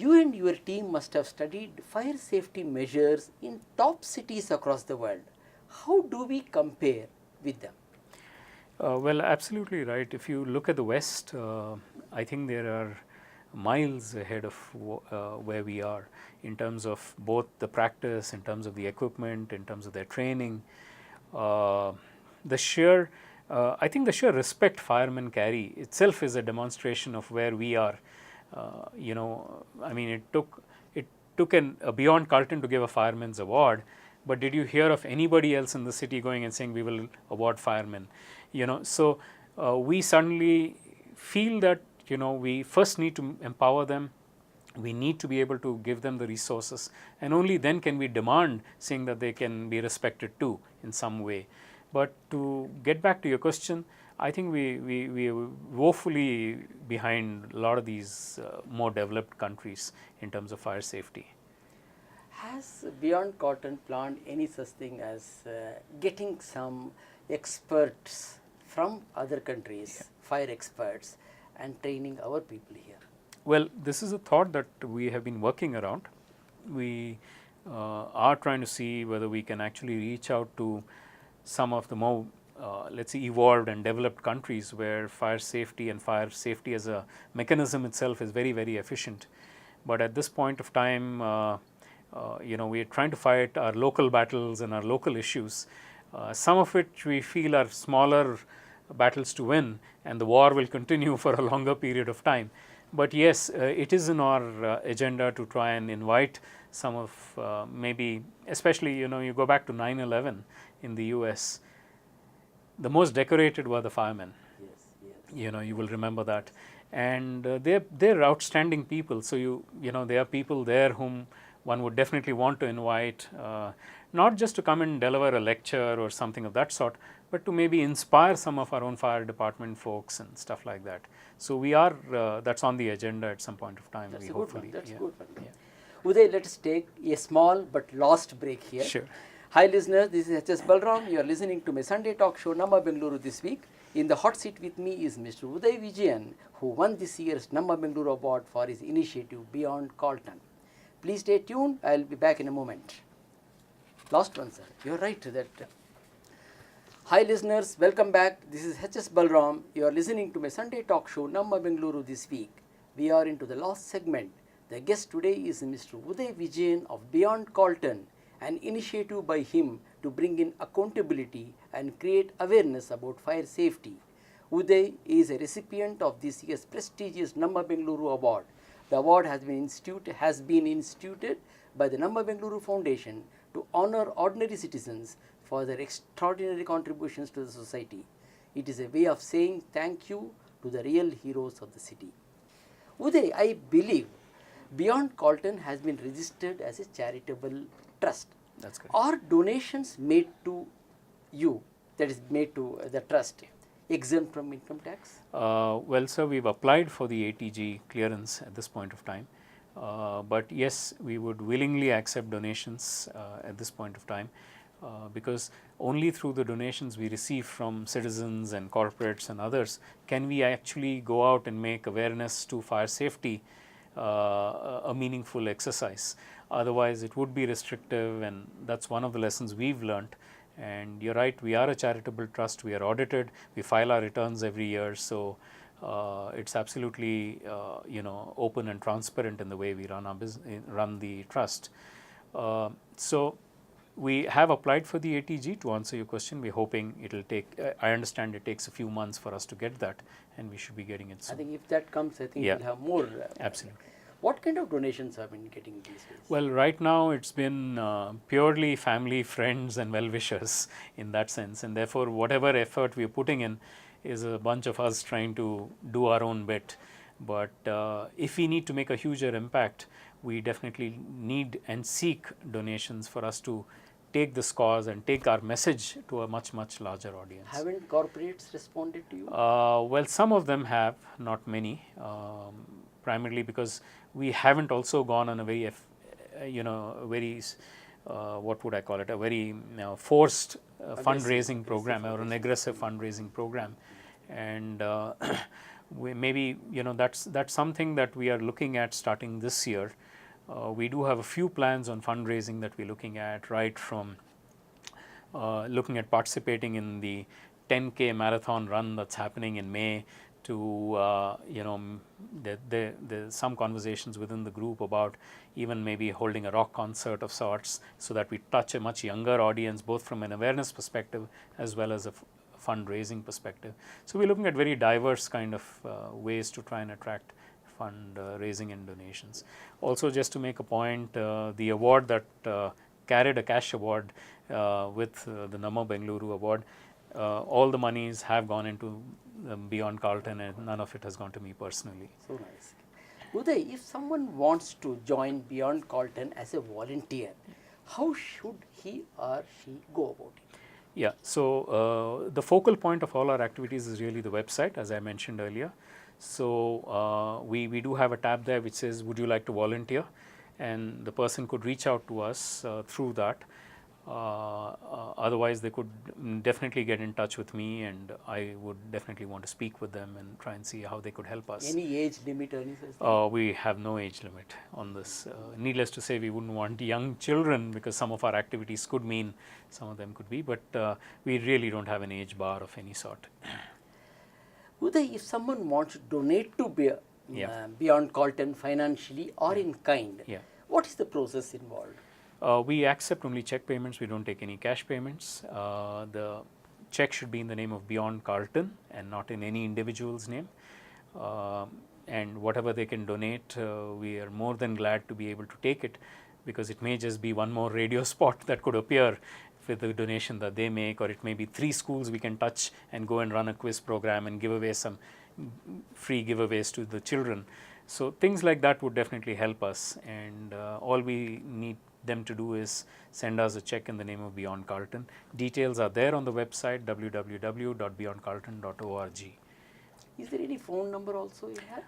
You and your team must have studied fire safety measures in top cities across the world. How do we compare with them? Well, absolutely right. If you look at the West, I think there are miles ahead of where we are in terms of both the practice, in terms of the equipment, in terms of their training. The sheer, I think the sheer respect firemen carry itself is a demonstration of where we are. I mean, it took a beyond Carlton to give a fireman's award, but did you hear of anybody else in the city going and saying we will award firemen? So we suddenly feel that we first need to empower them. We need to be able to give them the resources, and only then can we demand saying that they can be respected too in some way. But to get back to your question, I think we are woefully behind a lot of these more developed countries in terms of fire safety. Has Beyond Cotton planned any such thing as getting some experts from other countries, fire experts, and training our people here? Well, this is a thought that we have been working around. We are trying to see whether we can actually reach out to some of the more let's say evolved and developed countries where fire safety as a mechanism itself is very, very efficient. But at this point of time, we are trying to fight our local battles and our local issues, some of which we feel are smaller battles to win, and the war will continue for a longer period of time. But yes, it is in our agenda to try and invite some of maybe, especially you go back to 9/11 in the US, the most decorated were the firemen. Yes. You will remember that, and they're outstanding people. So there are people there whom one would definitely want to invite, not just to come and deliver a lecture or something of that sort, but to maybe inspire some of our own fire department folks and stuff like that. So we are that's on the agenda at some point of time. That's we a good hopefully, one. That's yeah. a good one. Yeah. Uday, let us take a small but last break here. Sure. Hi listeners, this is H.S. Balram. You are listening to my Sunday talk show Namma Bengaluru this week. In the hot seat with me is Mr. Uday Vijayan, who won this year's Namma Bengaluru Award for his initiative Beyond Carlton. Please stay tuned. I will be back in a moment. Last one, sir. You are right that. Hi listeners, welcome back. This is H.S. Balram. You are listening to my Sunday talk show Namma Bengaluru this week. We are into the last segment. The guest today is Mr. Uday Vijayan of Beyond Carlton, an initiative by him to bring in accountability and create awareness about fire safety. Uday is a recipient of this year's prestigious Namma Bengaluru Award. The award has been instituted by the Namma Bengaluru Foundation to honor ordinary citizens for their extraordinary contributions to the society. It is a way of saying thank you to the real heroes of the city. Uday, I believe Beyond Carlton has been registered as a charitable trust. That's correct. Are donations made to you, that is made to the trust, exempt from income tax? Well, sir, we've applied for the ATG clearance at this point of time. But yes, we would willingly accept donations at this point of time, because only through the donations we receive from citizens and corporates and others can we actually go out and make awareness to fire safety a meaningful exercise. Otherwise, it would be restrictive, and that's one of the lessons we've learned. And you're right, we are a charitable trust, we are audited, we file our returns every year, so it's absolutely open and transparent in the way we run our run the trust. So we have applied for the ATG. To answer your question, we're hoping it'll take, I understand it takes a few months for us to get that, and we should be getting it soon. I think if that comes, I think Yeah. we'll have more. Absolutely. What kind of donations have been getting these days? Well, right now it's been purely family, friends and well-wishers in that sense, and therefore whatever effort we're putting in is a bunch of us trying to do our own bit. But if we need to make a huger impact, we definitely need and seek donations for us to take this cause and take our message to a much, much larger audience. Haven't corporates responded to you? Well, some of them have, not many, primarily because we haven't also gone on a very, very, what would I call it, a very forced fundraising program or an aggressive fundraising program. And maybe that's something that we are looking at starting this year. We do have a few plans on fundraising that we're looking at, right from looking at participating in the 10K marathon run that's happening in May to there's some conversations within the group about even maybe holding a rock concert of sorts, so that we touch a much younger audience, both from an awareness perspective as well as a fundraising perspective. So we're looking at very diverse kind of ways to try and attract fundraising and donations. Also, just to make a point, the award that carried a cash award with the Namma Bengaluru Award, all the monies have gone into Beyond Carlton, and none of it has gone to me personally. So nice. Uday, if someone wants to join Beyond Carlton as a volunteer, how should he or she go about it? Yeah, so the focal point of all our activities is really the website, as I mentioned earlier. So we do have a tab there which says, would you like to volunteer? And the person could reach out to us through that. Otherwise, they could definitely get in touch with me, and I would definitely want to speak with them and try and see how they could help us. Any age limit or anything? We have no age limit on this. Needless to say, we wouldn't want young children, because some of our activities could mean some of them could be, but we really don't have an age bar of any sort. Uday, if someone wants to donate to Beyond Carlton financially or in kind, what is the process involved? We accept only check payments. We don't take any cash payments. The check should be in the name of Beyond Carlton and not in any individual's name. And whatever they can donate, we are more than glad to be able to take it, because it may just be one more radio spot that could appear with the donation that they make, or it may be 3 schools we can touch and go and run a quiz program and give away some free giveaways to the children. So things like that would definitely help us, and all we need them to do is send us a check in the name of Beyond Carlton. Details are there on the website www.beyondcarlton.org. Is there any phone number also you have?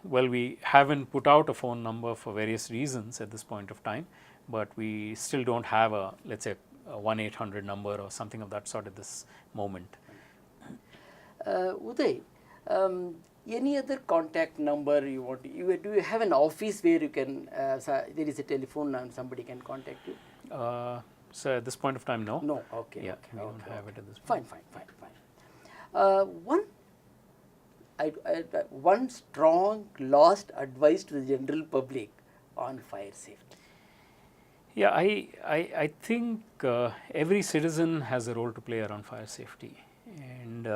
Well, we haven't put out a phone number for various reasons at this point of time, but we still don't have a, let's say, a 1-800 number or something of that sort at this moment. Uday, any other contact number you want? Do you have an office where you can, there is a telephone and somebody can contact you? So at this point of time, no. No, okay. Yeah, okay, we don't have it at this Fine, point. fine. One strong last advice to the general public on fire safety. Yeah, I think every citizen has a role to play around fire safety, and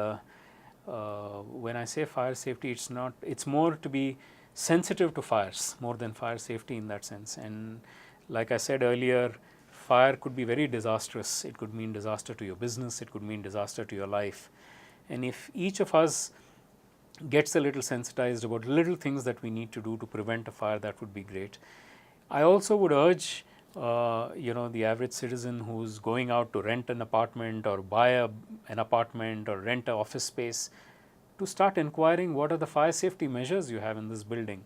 when I say fire safety, it's more to be sensitive to fires more than fire safety in that sense. And like I said earlier, fire could be very disastrous. It could mean disaster to your business, it could mean disaster to your life. And if each of us gets a little sensitized about little things that we need to do to prevent a fire, that would be great. I also would urge the average citizen who's going out to rent an apartment or buy an apartment or rent an office space to start inquiring what are the fire safety measures you have in this building,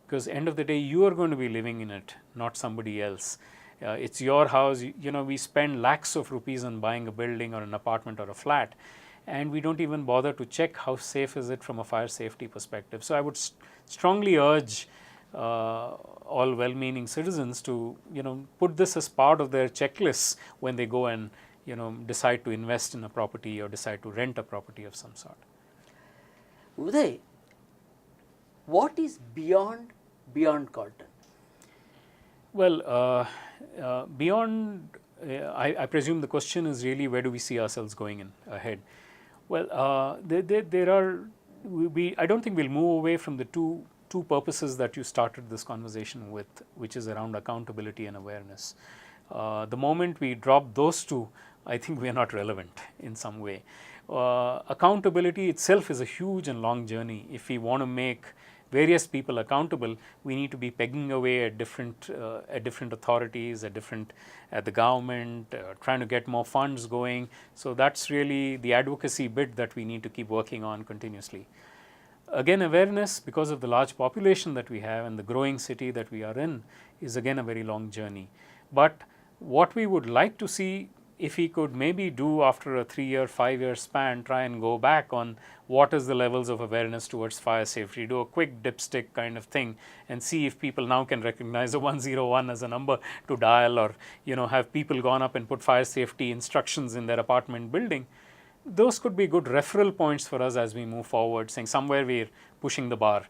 because end of the day you are going to be living in it, not somebody else. It's your house. We spend lakhs of rupees on buying a building or an apartment or a flat, and we don't even bother to check how safe is it from a fire safety perspective. So I would strongly urge all well-meaning citizens to put this as part of their checklists when they go and decide to invest in a property or decide to rent a property of some sort. Uday, what is beyond Carlton? Well, beyond, I presume the question is really where do we see ourselves going ahead. Well, there are, I don't think we'll move away from the two purposes that you started this conversation with, which is around accountability and awareness. The moment we drop those two, I think we are not relevant in some way. Accountability itself is a huge and long journey. If we want to make various people accountable, we need to be pegging away at different authorities, at the government, trying to get more funds going. So that's really the advocacy bit that we need to keep working on continuously. Again, awareness, because of the large population that we have and the growing city that we are in, is again a very long journey. But what we would like to see if he could maybe do after a 3-year, 5-year span, try and go back on what is the levels of awareness towards fire safety, do a quick dipstick kind of thing and see if people now can recognize the 101 as a number to dial, or have people gone up and put fire safety instructions in their apartment building. Those could be good referral points for us as we move forward, saying somewhere we're pushing the bar.